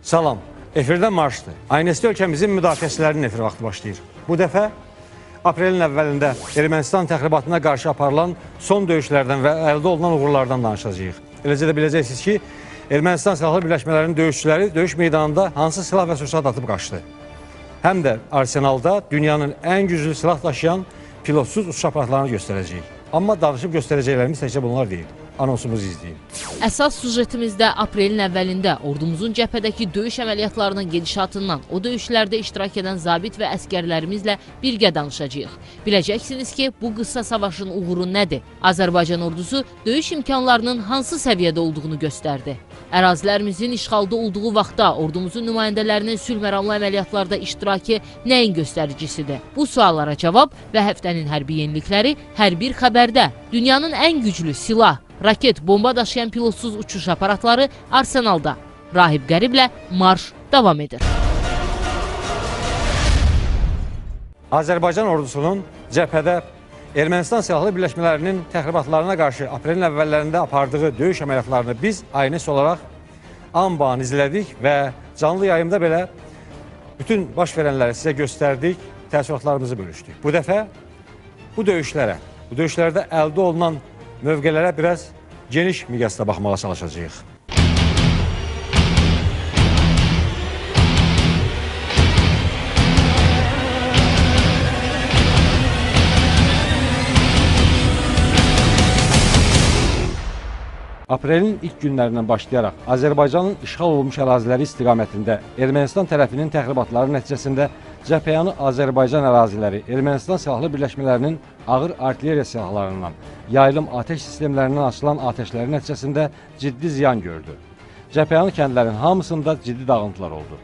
Salam, efirdən marşdır. Aynəsdə ölkəmizin müdafiəçilərinin efir vaxtı başlayır. Bu dəfə aprelin əvvəlində Ermənistan təxribatına qarşı aparılan son döyüşlərdən və əldə olunan uğurlardan danışacağıq. Eləcə də biləcəksiniz ki, Ermənistan silahlı birləşmələrinin döyüşçüləri döyüş meydanında hansı silah və sursat atıb qaçdı. Həm də arsenalda dünyanın ən güclü silah daşıyan pilotsuz uçuş aparatlarını göstərəcəyik. Amma danışıb göstərəcəklərimiz təkcə bunlar deyil. Anonsumuzu izləyin. Əsas sujetimizdə aprelin əvvəlində ordumuzun cəbhədəki döyüş əməliyyatlarının gedişatından, o döyüşlərdə iştirak edən zabit və əskərlərimizlə birgə danışacağıq. Biləcəksiniz ki, bu qısa savaşın uğuru nədir? Azərbaycan ordusu döyüş imkanlarının hansı səviyyədə olduğunu göstərdi. Ərazilərimizin işğalda olduğu vaxtda ordumuzun nümayəndələrinin sülh məramlı əməliyyatlarda iştirakı nəyin göstəricisidir? Bu suallara cavab və həftənin hərbi yenilikləri hər bir xəbərdə. Dünyanın ən güclü silah, raket, bomba daşıyan pilotsuz uçuş aparatları arsenalda. Rahib Qəriblə marş davam edir. Azərbaycan ordusunun cəbhədə Ermənistan silahlı birləşmələrinin təxribatlarına qarşı aprelin əvvəllərində apardığı döyüş əməliyyatlarını biz aynəs olaraq anban izlədik və canlı yayımda belə bütün baş verənləri sizə göstərdik, təəssüratlarımızı bölüşdük. Bu dəfə bu döyüşlərdə əldə olunan mövqelərə biraz geniş miqyasda baxmağa çalışacağıq. Aprelin ilk günlərindən başlayaraq Azərbaycanın işğal olunmuş əraziləri istiqamətində Ermənistan tərəfinin təxribatları nəticəsində cəbhəyanı Azərbaycan əraziləri Ermənistan silahlı birləşmələrinin ağır artilleriya silahlarından, yayılım atəş sistemlərindən açılan atəşləri nəticəsində ciddi ziyan gördü. Cəbhəyanı kəndlərin hamısında ciddi dağıntılar oldu.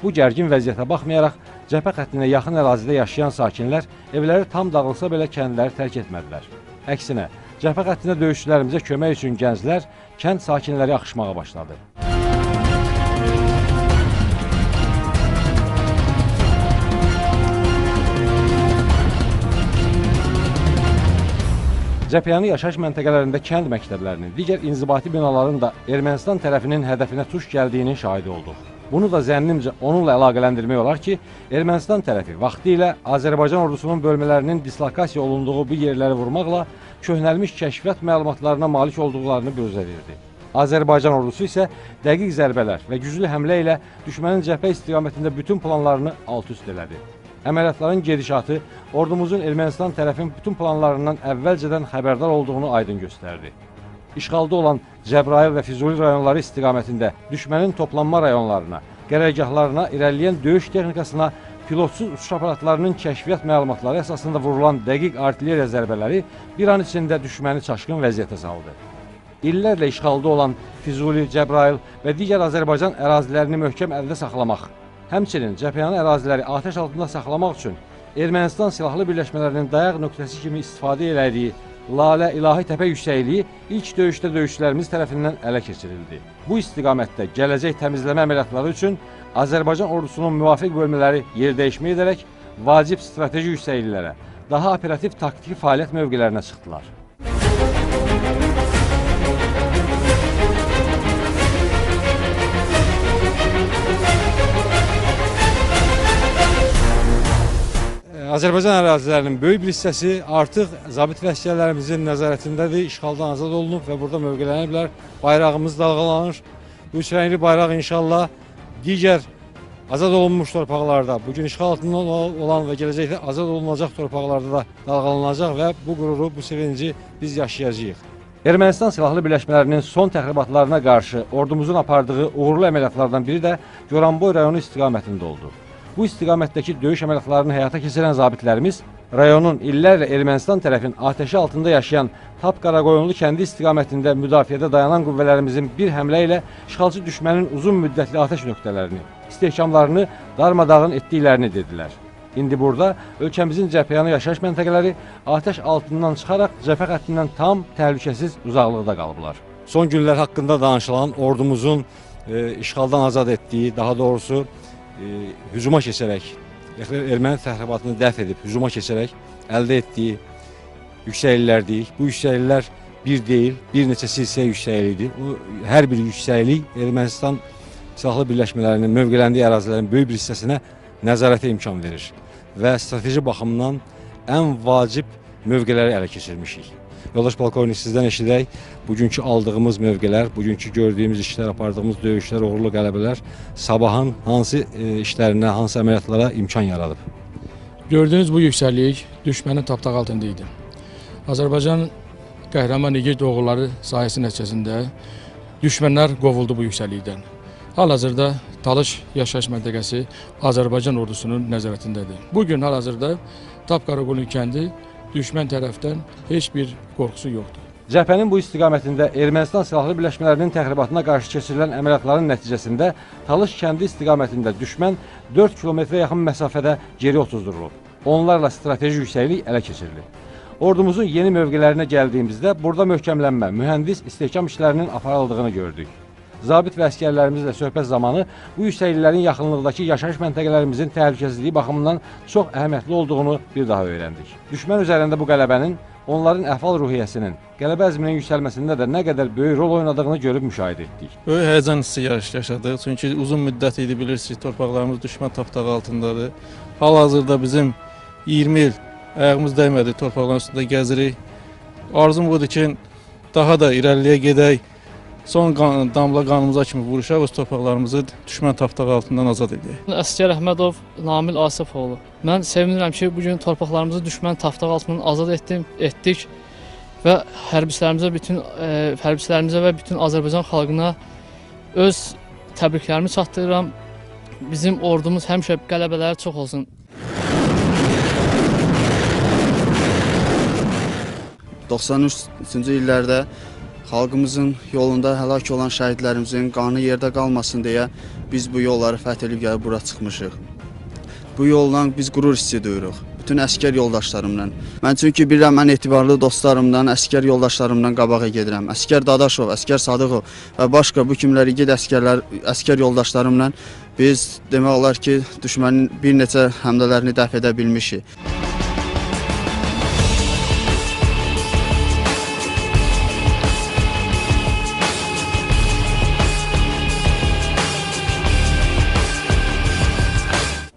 Bu gərgin vəziyyətə baxmayaraq cəbhə xəttinə yaxın ərazidə yaşayan sakinlər evləri tam dağılsa belə kəndləri tərk etmədilər. Əksinə, cəbhə xəttinə döyüşçülərimizə kömək üçün gənclər, kənd sakinləri axışmağa başladı. Cəbhəyanı yaşayış məntəqələrində kənd məktəblərinin, digər inzibati binaların da Ermənistan tərəfinin hədəfinə tuş gəldiyinin şahidi olduq. Bunu da zənnimcə onunla əlaqələndirmək olar ki, Ermənistan tərəfi vaxtilə Azərbaycan ordusunun bölmələrinin dislokasiya olunduğu bu yerləri vurmaqla köhnəlmiş kəşfiyyat məlumatlarına malik olduqlarını gözləyirdi. Azərbaycan ordusu isə dəqiq zərbələr və güclü həmlə ilə düşmənin cəbhə istiqamətində bütün planlarını alt-üst elədi. Əməliyyatların gedişatı ordumuzun Ermənistan tərəfin bütün planlarından əvvəlcədən xəbərdar olduğunu aydın göstərdi. İşğalda olan Cəbrayıl və Füzuli rayonları istiqamətində düşmənin toplanma rayonlarına, qərargahlarına, irəliləyən döyüş texnikasına, pilotsuz uçuş aparatlarının kəşfiyyat məlumatları əsasında vurulan dəqiq artilleriya zərbələri bir an içində düşməni çaşqın vəziyyətə saldı. İllərlə işğalda olan Füzuli, Cəbrayıl və digər Azərbaycan ərazilərini möhkəm əldə saxlamaq, həmçinin cəbhəyanı əraziləri atəş altında saxlamaq üçün Ermənistan silahlı birləşmələrinin dayaq nöqtəsi kimi istifadə elədiyi Lalə İlahi Təpə yüksəkliyi ilk döyüşdə döyüşçülərimiz tərəfindən ələ keçirildi. Bu istiqamətdə gələcək təmizləmə əməliyyatları üçün Azərbaycan ordusunun müvafiq bölmələri yer dəyişmə edərək vacib strateji yüksəkliklərə, daha operativ taktiki fəaliyyət mövqelərinə çıxdılar. Azərbaycan ərazilərinin böyük bir hissəsi artıq zabit və əsgərlərimizin nəzarətindədir, işğaldan azad olunub və burada mövqələniblər. Bayrağımız dalğalanır. Bu üç rəngli bayraq inşallah digər azad olunmuş torpaqlarda, bugün işğal altında olan və gələcəkdə azad olunacaq torpaqlarda da dalğalanacaq və bu qüruru, bu sevinci biz yaşayacağıq. Ermənistan silahlı birləşmələrinin son təxribatlarına qarşı ordumuzun apardığı uğurlu əməliyyatlardan biri də Goranboy rayonu istiqamətində oldu. Bu istiqamətdəki döyüş əməliyyatlarını həyata keçirən zabitlərimiz rayonun illərlə Ermənistan tərəfin atəşi altında yaşayan Tap Qaraqoyunlu kəndi istiqamətində müdafiədə dayanan qüvvələrimizin bir həmlə ilə işğalçı düşmənin uzun müddətli atəş nöqtələrini, istehkamlarını darmadağın etdiklərini dedilər. İndi burada ölkəmizin cəbhəyanı yaşayış məntəqələri atəş altından çıxaraq cəbhə xəttindən tam təhlükəsiz uzaqlıqda qalıblar. Son günlər haqqında danışılan ordumuzun işğaldan azad etdiyi, daha doğrusu hücuma keçərək, erməni təxribatını dəf edib hücuma keçərək əldə etdiyi yüksəkliklər deyik. Bu yüksəkliklər bir deyil, bir neçə silsilə yüksəkliyidir. Hər bir yüksəklik Ermənistan silahlı birləşmələrinin mövqeləndiyi ərazilərin böyük bir hissəsinə nəzarətə imkan verir və strateji baxımdan ən vacib mövqeləri ələ keçirmişik. Yoldaş polkovnik, sizdən eşidək, bugünkü aldığımız mövqelər, bugünkü gördüyümüz işlər, apardığımız döyüşlər, uğurlu qələbələr sabahın hansı işlərinə, hansı əməliyyatlara imkan yaradıb? Gördüğünüz bu yüksəklik düşmənin tapdaq altında idi. Azərbaycan qəhrəman igid oğulları sayəsi nəticəsində düşmənlər qovuldu bu yüksəklikdən. Hal-hazırda Talış yaşayış məntəqəsi Azərbaycan ordusunun nəzarətindədir. Bugün hal-hazırda Tapqaraqulu kəndi düşmən tərəfdən heç bir qorxusu yoxdur. Cəbhənin bu istiqamətində Ermənistan silahlı birləşmələrinin təxribatına qarşı keçirilən əməliyyatların nəticəsində Talış kəndi istiqamətində düşmən 4 kilometrə yaxın məsafədə geri otuzdurulub. Onlarla strateji yüksəklik ələ keçirilib. Ordumuzun yeni mövqelərinə gəldiyimizdə burada möhkəmlənmə, mühəndis istehkam işlərinin aparıldığını gördük. Zabit və əsgərlərimizlə söhbət zamanı bu yüksəkliklərin yaxınlıqdakı yaşayış məntəqələrimizin təhlükəsizliyi baxımından çox əhəmiyyətli olduğunu bir daha öyrəndik. Düşmən üzərində bu qələbənin, onların əhval ruhiyyəsinin, qələbə əzminin yüksəlməsində də nə qədər böyük rol oynadığını görüb müşahidə etdik. Böyük həyəcan hissi yaşadıq, çünki uzun müddət idi, bilirsiniz, torpaqlarımız düşmən tapdağı altındadır. Hal-hazırda bizim 20 il ayağımız dəymədi, torpaqların üstündə gəzirik. Arzum budur ki, daha da irəliyə gedək, son damla qanımıza kimi vuruşaq, öz torpaqlarımızı düşmən tapdağı altından azad edək. Əsgər Əhmədov, Namil Asifoğlu. Mən sevinirəm ki, bugün torpaqlarımızı düşmən tapdağı altından azad etdik və hərbçilərimizə və bütün Azərbaycan xalqına öz təbriklərimi çatdırıram. Bizim ordumuz həmişə qələbələri çox olsun. ...93-cü illərdə xalqımızın yolunda həlak olan şəhidlərimizin qanı yerdə qalmasın deyə biz bu yolları fəth edib gəlib bura çıxmışıq. Bu yolla biz qürur hissi duyuruq, bütün əskər yoldaşlarımla. Mən çünki bilirəm, mən etibarlı dostlarımdan, əskər yoldaşlarımdan qabağa gedirəm. Əskər Dadaşov, əskər Sadıqov və başqa bu kimlər igid əskər yoldaşlarımla biz demək olar ki, düşmənin bir neçə həmlələrini dəf edə bilmişik.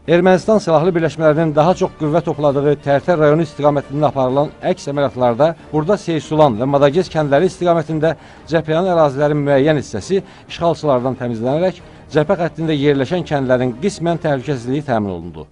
Ermənistan silahlı birləşmələrinin daha çox qüvvə topladığı Tərtər rayonu istiqamətində aparılan əks əməliyyatlarda burada Seysulan və Madagez kəndləri istiqamətində cəbhənin ərazilərin müəyyən hissəsi işğalçılardan təmizlənərək cəbhə xəttində yerləşən kəndlərin qismən təhlükəsizliyi təmin olundu.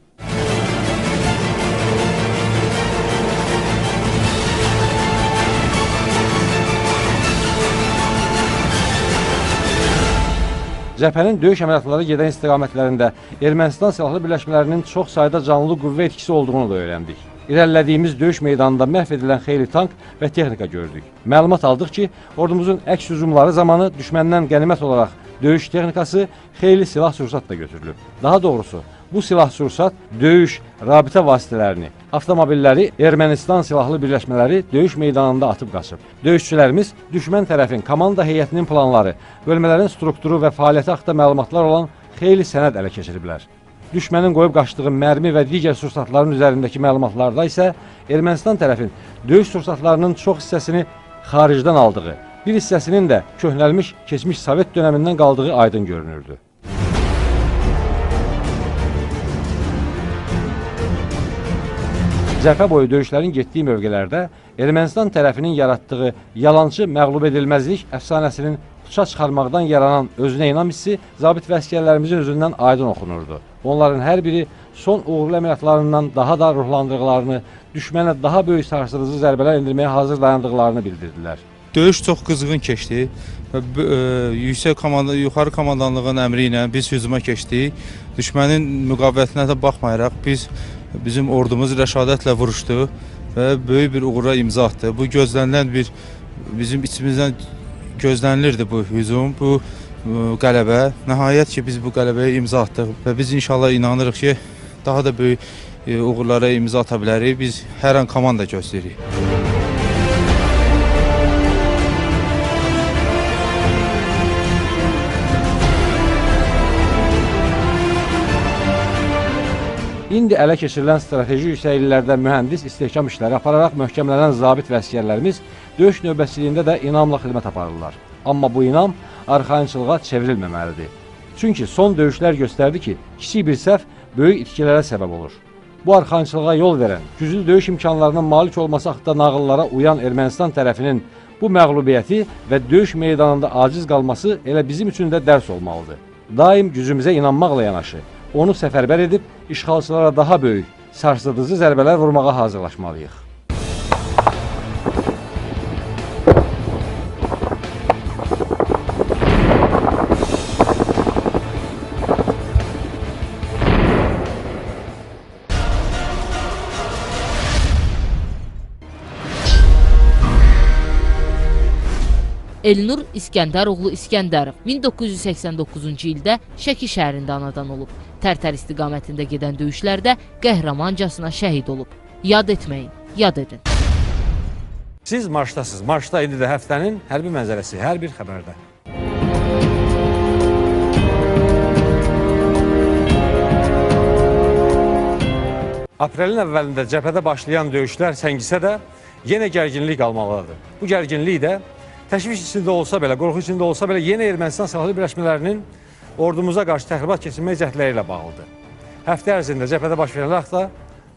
Cəbhənin döyüş əməliyyatları gedən istiqamətlərində Ermənistan silahlı birləşmələrinin çox sayda canlı qüvvə etkisi olduğunu da öyrəndik. İrəlilədiyimiz döyüş meydanında məhv edilən xeyli tank və texnika gördük. Məlumat aldıq ki, ordumuzun əks hücumları zamanı düşməndən qənimət olaraq döyüş texnikası, xeyli silah-sursat da götürülüb. Daha doğrusu, bu silah-sursat döyüş, rabitə vasitələrini, avtomobilləri Ermənistan silahlı birləşmələri döyüş meydanında atıb qaçıb. Döyüşçülərimiz düşmən tərəfin komanda heyətinin planları, bölmələrin strukturu və fəaliyyəti haqqında məlumatlar olan xeyli sənəd ələ keçiriblər. Düşmənin qoyub qaçdığı mərmi və digər sursatların üzərindəki məlumatlarda isə Ermənistan tərəfin döyüş sursatlarının çox hissəsini xaricdən aldığı, bir hissəsinin də köhnəlmiş, keçmiş Sovet dönəmindən qaldığı aydın görünürdü. Cəbhə boyu döyüşlərin getdiyi mövqelərdə Ermənistan tərəfinin yaratdığı yalançı məğlub edilməzlik əfsanəsinin puça çıxarmaqdan yaranan özünə inam hissi zabit və əsgərlərimizin özündən aydın oxunurdu. Onların hər biri son uğurlu əməliyyatlarından daha da ruhlandırıqlarını, düşmənə daha böyük sarsıdıcı zərbələr endirməyə hazır dayandıqlarını bildirdilər. Döyüş çox qızğın keçdi və yuxarı komandanlığın əmri ilə biz hücuma keçdik. Düşmənin müqavimətinə də baxmayaraq bizim ordumuz rəşadətlə vuruşdu və böyük bir uğura imza atdı. Bu gözlənilən bizim içimizdən gözlənilirdi bu hücum, bu qələbə. Nəhayət ki, biz bu qələbəyə imza atdıq və biz inşallah inanırıq ki, daha da böyük uğurlara imza ata bilərik. Biz hər an komanda gözləyirik. İndi ələ keçirilən strateji yüksəkliklərdə mühəndis istehkam işləri apararaq möhkəmlənən zabit və əsgərlərimiz döyüş növbətçiliyində də inamla xidmət aparırlar. Amma bu inam arxayınçılığa çevrilməməlidir. Çünki son döyüşlər göstərdi ki, kiçik bir səhv böyük itkilərə səbəb olur. Bu arxayınçılığa yol verən, güclü döyüş imkanlarına malik olması haqqında nağıllara uyan Ermənistan tərəfinin bu məğlubiyyəti və döyüş meydanında aciz qalması elə bizim üçün də dərs olmalıdır. Daim gücümüzə inanmaqla yanaşı, onu səfərbər edib işğalçılara daha böyük, sarsıdıcı zərbələr vurmağa hazırlaşmalıyıq. Elnur İskəndəroğlu İskəndərov 1989-cu ildə Şəki şəhərində anadan olub. Tərtər istiqamətində gedən döyüşlərdə qəhrəmancasına şəhid olub. Yad etməyin, yad edin. Siz marşdasınız. Marşda indi də həftənin hərbi mənzərəsi, hər bir xəbərdə. Aprelin əvvəlində cəbhədə başlayan döyüşlər səngisə də yenə gərginlik qalmalıdır. Bu gərginlik də təşviş içində olsa belə, qorxu içində olsa belə yeni Ermənistan silahlı birləşmələrinin ordumuza qarşı təxribat keçirmək cəhdləri ilə bağlıdır. Həftə ərzində cəbhədə baş verən da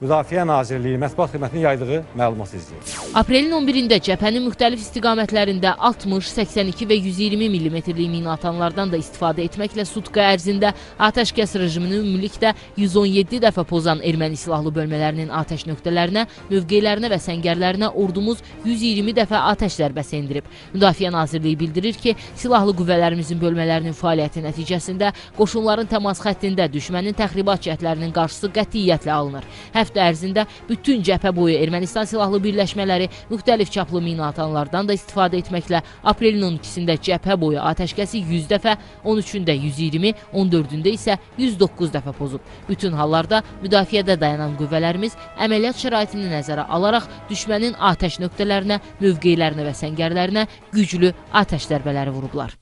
Müdafiə Nazirliyi mətbuat xidmətinin yaydığı məlumat izləyir. Aprelin 11-də cəbhənin müxtəlif istiqamətlərində 60, 82 və 120 mm-lik minatanlardan da istifadə etməklə sutka ərzində atəşkəs rejimini ümumilikdə 117 dəfə pozan erməni silahlı bölmələrinin atəş nöqtələrinə, mövqelərinə və səngərlərinə ordumuz 120 dəfə atəş zərbəsi endirib. Müdafiə Nazirliyi bildirir ki, silahlı qüvvələrimizin bölmələrinin fəaliyyəti nəticəsində qoşunların təmas xəttində düşmənin təxribat cəhdlərinin qarşısı qətiyyətlə alınır. Həftə ərzində bütün cəbhə boyu Ermənistan silahlı birləşmələri müxtəlif çaplı mina atanlardan da istifadə etməklə aprelin 12-sində cəbhə boyu atəşkəsi 100 dəfə, 13-ündə 120, 14-ündə isə 109 dəfə pozub. Bütün hallarda müdafiədə dayanan qüvvələrimiz əməliyyat şəraitini nəzərə alaraq düşmənin atəş nöqtələrinə, mövqelərinə və səngərlərinə güclü atəş zərbələri vurublar.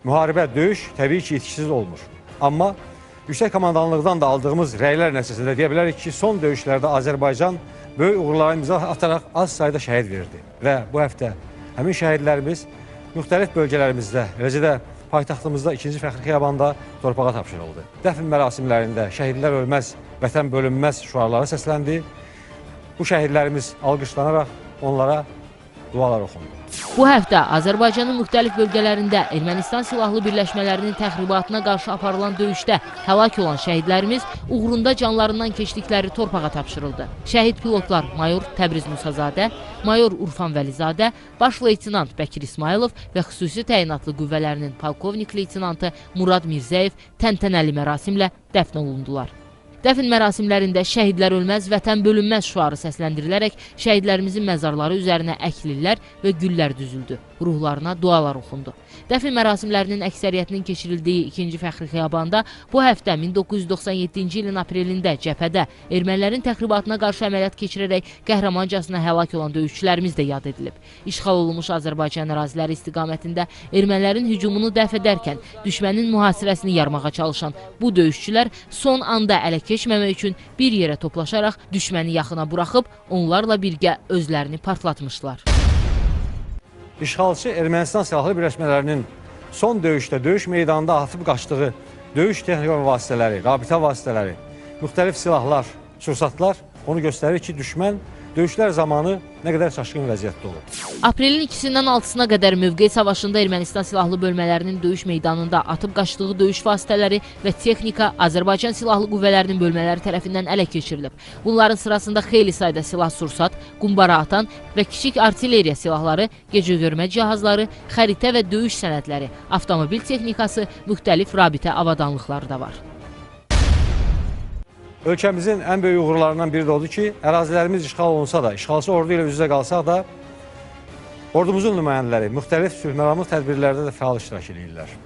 Müharibə, döyüş təbii ki, itkisiz olmur. Amma yüksək komandanlıqdan da aldığımız rəylər nəticəsində deyə bilərik ki, son döyüşlərdə Azərbaycan böyük uğurlara imza ataraq az sayda şəhid verdi. Və bu həftə həmin şəhidlərimiz müxtəlif bölgələrimizdə, eləcə də paytaxtımızda 2-ci Fəxri Xiyabanda torpağa tapşırıldı. Dəfn mərasimlərində şəhidlər ölməz, vətən bölünməz şüarları səsləndi. Bu şəhidlərimiz alqışlanaraq onlara dualar oxundu. Bu həftə Azərbaycanın müxtəlif bölgələrində Ermənistan silahlı birləşmələrinin təxribatına qarşı aparılan döyüşdə həlak olan şəhidlərimiz uğrunda canlarından keçdikləri torpağa tapşırıldı. Şəhid pilotlar Mayor Təbriz Musazadə, Mayor Urfan Vəlizadə, Baş leytenant Bəkir İsmailov və xüsusi təyinatlı qüvvələrinin polkovnik leytenantı Murad Mirzəyev təntənəli mərasimlə dəfn olundular. Dəfn mərasimlərində şəhidlər ölməz, vətən bölünməz şüarı səsləndirilərək şəhidlərimizin məzarları üzərinə əklillər və güllər düzüldü. Ruhlarına dualar oxundu. Dəfn mərasimlərinin əksəriyyətinin keçirildiyi 2-ci Fəxri Xiyabanda bu həftə 1997-ci ilin aprelində cəbhədə ermənilərin təxribatına qarşı əməliyyat keçirərək qəhrəmancasına həlak olan döyüşçülərimiz də yad edilib. İşğal olunmuş Azərbaycan əraziləri istiqamətində ermənilərin hücumunu dəf edərkən düşmənin mühasirəsini yarmağa çalışan bu döyüşçülər son anda ələ keçməmək üçün bir yerə toplaşaraq düşməni yaxına buraxıb onlarla birgə özlərini partlatmışlar. İşğalçı Ermənistan silahlı birləşmələrinin son döyüşdə, döyüş meydanında atıb qaçdığı döyüş texnika vasitələri, rabitə vasitələri, müxtəlif silahlar, sursatlar onu göstərir ki, düşmən döyüşlər zamanı nə qədər çaşqın vəziyyətdə olub. Aprelin 2-sindən 6-sına qədər mövqe savaşında Ermənistan silahlı bölmələrinin döyüş meydanında atıb qaçdığı döyüş vasitələri və texnika Azərbaycan silahlı qüvvələrinin bölmələri tərəfindən ələ keçirilib. Bunların sırasında xeyli sayda silah-sursat, qumbara atan və kiçik artilleriya silahları, gecəgörmə cihazları, xəritə və döyüş sənədləri, avtomobil texnikası, müxtəlif rabitə avadanlıqları da var. Ölkəmizin ən böyük uğurlarından biri də odur ki, ərazilərimiz işğal olunsa da, işğalçı ordu ilə üz-üzə qalsaq da, ordumuzun nümayəndələri müxtəlif sülhməramlıq tədbirlərdə də fəal iştirak edirlər.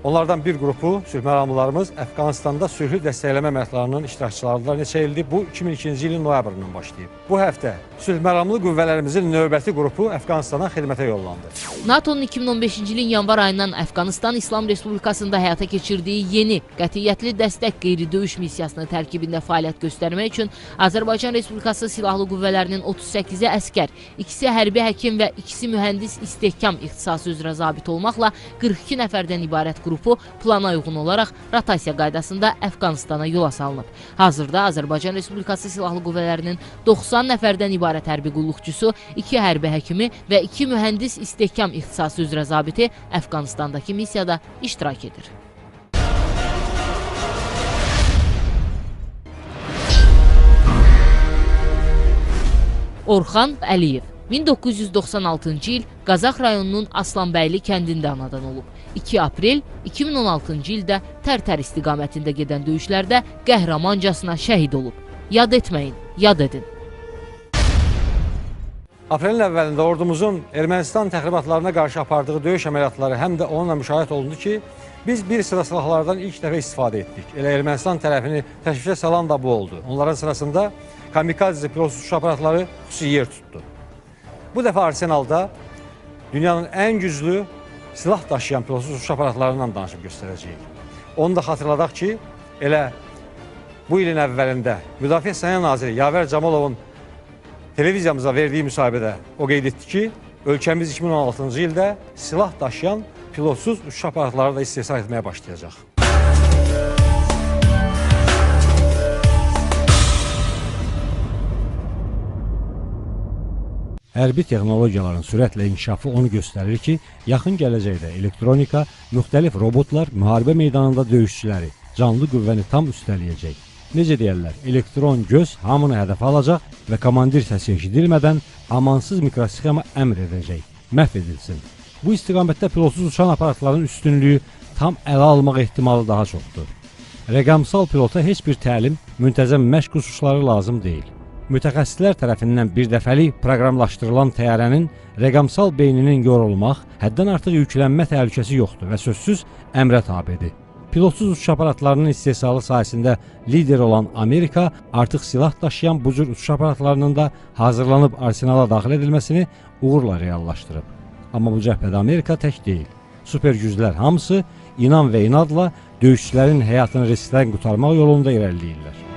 Onlardan bir qrupu sülhməramlılarımız Əfqanistanda sülhü dəstəkləmə əməliyyatlarının iştirakçılarıdırlar. Neçə ildir? Bu 2002-ci ilin noyabrından başlayıb. Bu həftə sülhməramlı qüvvələrimizin növbəti qrupu Əfqanistana xidmətə yollandı. NATO'nun 2015-ci ilin yanvar ayından Əfqanistan İslam Respublikasında həyata keçirdiyi yeni qətiyyətli dəstək qeyri-döyüş missiyasının tərkibində fəaliyyət göstərmək üçün Azərbaycan Respublikası Silahlı Qüvvələrinin 38-i əskər, 2-si hərbi həkim və 2-si mühəndis istehkam ixtisası üzrə zabit olmaqla 42 nəfərdən ibarət qrupu plana uyğun olaraq rotasiya qaydasında Əfqanistana yola salınıb. Hazırda Azərbaycan Respublikası Silahlı Qüvvələrinin 90 nəfərdən ibarət hərbi qulluqçusu, 2 hərbi həkimi və 2 mühəndis istehkam ixtisası üzrə zabiti Əfqanistandakı missiyada iştirak edir. Orxan Əliyev 1996-cı il Qazax rayonunun Aslanbəyli kəndində anadan olub. 2 aprel 2016-cı ildə Tərtər istiqamətində gedən döyüşlərdə qəhrəmancasına şəhid olub. Yad etməyin, yad edin. Aprelin əvvəlində ordumuzun Ermənistan təxribatlarına qarşı apardığı döyüş əməliyyatları həm də onunla müşahidə olundu ki, biz bir sıra silahlardan ilk dəfə istifadə etdik. Elə Ermənistan tərəfini təşvişə salan da bu oldu. Onların sırasında kamikadze pilotsuz uçuş aparatları xüsusi yer tutdu. Bu dəfə arsenalda dünyanın ən güclü silah daşıyan pilotsuz uçuş aparatlarından danışıb göstərəcəyik. Onu da xatırladaq ki, elə bu ilin əvvəlində Müdafiə Səhiyyə Naziri Yavər Camalovun televiziyamıza verdiyi müsahibədə o qeyd etdi ki, ölkəmiz 2016-cı ildə silah daşıyan pilotsuz uçuş aparatları da istehsal etməyə başlayacaq. Hərbi texnologiyaların sürətlə inkişafı onu göstərir ki, yaxın gələcəkdə elektronika, müxtəlif robotlar müharibə meydanında döyüşçüləri, canlı qüvvəni tam üstələyəcək. Necə deyərlər, elektron göz hamını hədəfə alacaq və komandir səsi eşidilmədən amansız mikrosxema əmr edəcək, məhv edilsin. Bu istiqamətdə pilotsuz uçan aparatların üstünlüyü tam ələ almaq ehtimalı daha çoxdur. Rəqəmsal pilota heç bir təlim, müntəzəm məşq uçuşları lazım deyil. Mütəxəssislər tərəfindən birdəfəlik proqramlaşdırılan təyyarənin rəqəmsal beyninin yorulmaq, həddən artıq yüklənmə təhlükəsi yoxdur və sözsüz əmrə tabedir. Pilotsuz uçuş aparatlarının istehsalı sayəsində lider olan Amerika artıq silah daşıyan bu cür uçuş aparatlarının da hazırlanıb arsenala daxil edilməsini uğurla reallaşdırıb. Amma bu cəhbədə Amerika tək deyil. Süper güclər hamısı inan və inadla döyüşçülərin həyatını riskdən qurtarmaq yolunda irəliləyirlər.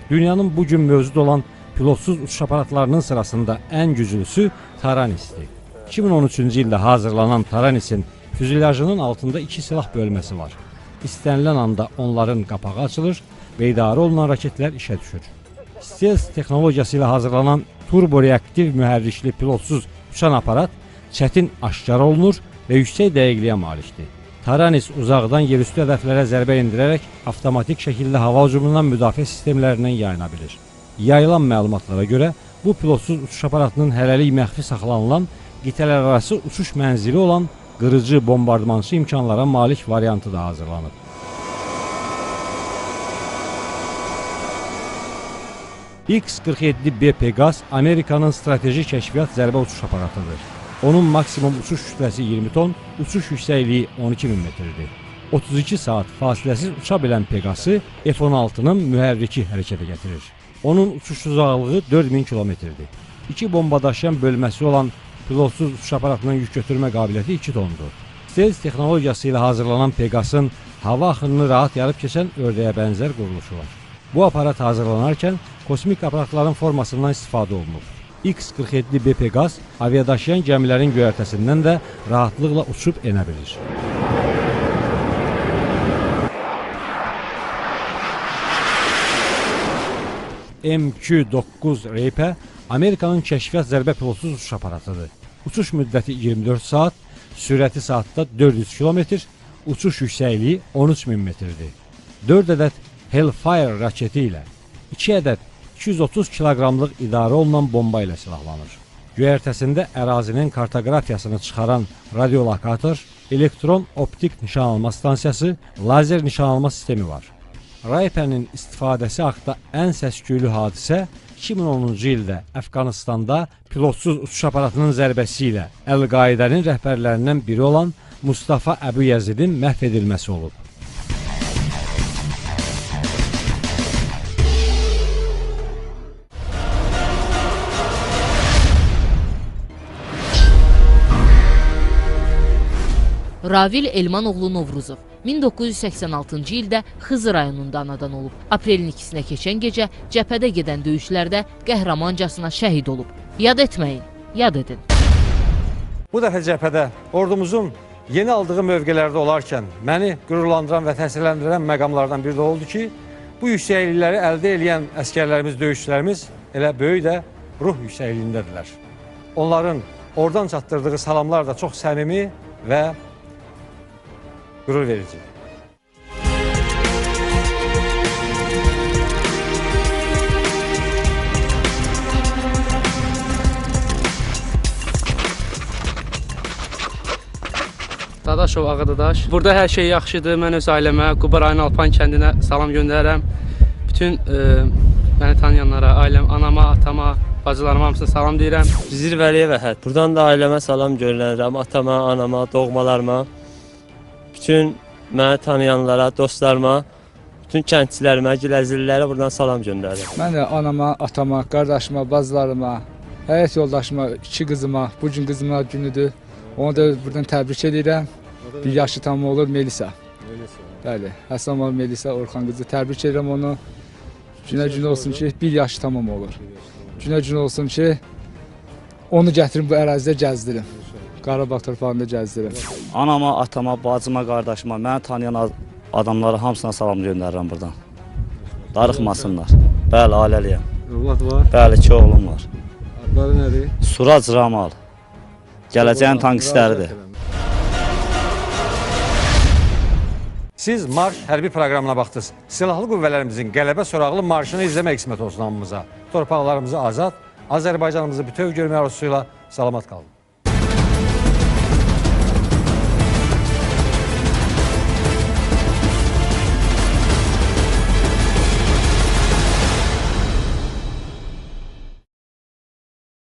Dünyanın bugün mövcud olan pilotsuz uçuş aparatlarının sırasında ən güclüsü Taranis'dir. 2013-cü ildə hazırlanan Taranis'in füzelyajının altında 2 silah bölməsi var. İstənilən anda onların qapağı açılır və idarə olunan raketlər işə düşür. Stealth texnologiyası ilə hazırlanan turboreaktiv mühərrikli pilotsuz uçan aparat çətin aşkar olunur və yüksək dəqiqliyə malikdir. Taranis uzaqdan yerüstü hədəflərə zərbə endirərək avtomatik şəkildə hava hücumundan müdafiə sistemlərindən yayına bilir. Yayılan məlumatlara görə bu pilotsuz uçuş aparatının hələlik məxfi saxlanılan qitələrarası uçuş mənzili olan qırıcı bombardmançı imkanlara malik variantı da hazırlanıb. X-47B Pegas Amerikanın strateji kəşfiyyat zərbə uçuş aparatıdır. Onun maksimum uçuş kütləsi 20 ton, uçuş yüksəkliyi 12 min metrdir. 32 saat fasiləsiz uça bilən Pegas'ı F-16'nın mühərriki hərəkətə gətirir. Onun uçuş uzaqlığı 4000 kilometrdir. 2 bomba daşıyan bölməsi olan pilotsuz uçuş aparatının yük götürmə qabiliyyəti 2 tondur. Stealth texnologiyası ilə hazırlanan Pegas'ın hava axınını rahat yarıb keçən ördəyə bənzər quruluşu var. Bu aparat hazırlanarkən kosmik aparatların formasından istifadə olunub. X-47B Pegas aviadaşıyan gəmilərin göyərtəsindən də rahatlıqla uçub enə bilir. MQ-9 Reaper Amerikanın kəşfiyyat zərbə pilotsuz uçuş aparatıdır. Uçuş müddəti 24 saat, sürəti saatda 400 km, uçuş yüksəkliyi 13 min metrdir. 4 ədəd Hellfire raketi ilə 2 ədəd 230 kiloqramlıq idarə olunan bomba ilə silahlanır. Göyərtəsində ərazinin kartoqrafiyasını çıxaran radiolokator, elektron optik nişanalma stansiyası, lazer nişanalma sistemi var. Reaper'nin istifadəsi haqda ən səs-küylü hadisə 2010-cu ildə Əfqanistanda pilotsuz uçuş aparatının zərbəsi ilə Əl-Qaidənin rəhbərlərindən biri olan Mustafa Əbu Yazidin məhv edilməsi olub. Ravil Elmanoğlu Novruzov 1986-cı ildə Xızı rayonunda anadan olub. Aprelin 2-sinə keçən gecə cəbhədə gedən döyüşlərdə qəhrəmancasına şəhid olub. Yad etməyin, yad edin. Bu dəfə cəbhədə ordumuzun Yeni aldığı mövqelərdə olarkən məni qürurlandıran və təsirləndirən məqamlardan biri də oldu ki, bu yüksəklikləri əldə edən əskərlərimiz, döyüşçülərimiz elə böyük də ruh yüksəkliyindədirlər. Onların oradan çatdırdığı salamlar da çox səmimi və qürur verici. Dadaşov Ağadadaş. Burada hər şey yaxşıdır. Mən öz ailəmə, Quba rayonu Alpan kəndinə salam göndərirəm. Bütün məni tanıyanlara, ailəm, anama, atama, bacılarıma hamısına salam deyirəm. Zirvəliyə Vəhət. Buradan da ailəmə salam göndərirəm. Atama, anama, doğmalarıma, bütün məni tanıyanlara, dostlarıma, bütün kəndçilərimə, Giləzililərə buradan salam göndərirəm. Mən də anama, atama, qardaşıma, bacılarıma, həyat yoldaşıma, 2 qızıma, bu gün qızıma günüdür. Onu da buradan təbrik edirəm. Bir yaşı tamam olur Melisa. Bəli, Həsənova Melisa Orxan qızı təbrik edirəm onu. Günə-gün olsun ki, 1 yaşı tamam olur. Günə-gün olsun ki, onu gətirim bu ərazidə gəzdirim. Qarabağ torpağında gəzdirim. Anama, atama, bacıma, qardaşıma, məni tanıyan adamlara hamısına salam göndərirəm buradan. Darıxmasınlar. Bəli, ailəliyəm. Övlad var. Bəli, 2 oğlum var. Adları nədir? Surac Ramal. Gələcəyin tankistləridir. Siz marş hərbi proqramına baxdınız. Silahlı qüvvələrimizin qələbə soraqlı marşını izləmək qismət olsun hamımıza. Torpaqlarımızı azad, Azərbaycanımızı bütöv görmək arzusuyla salamat qalın.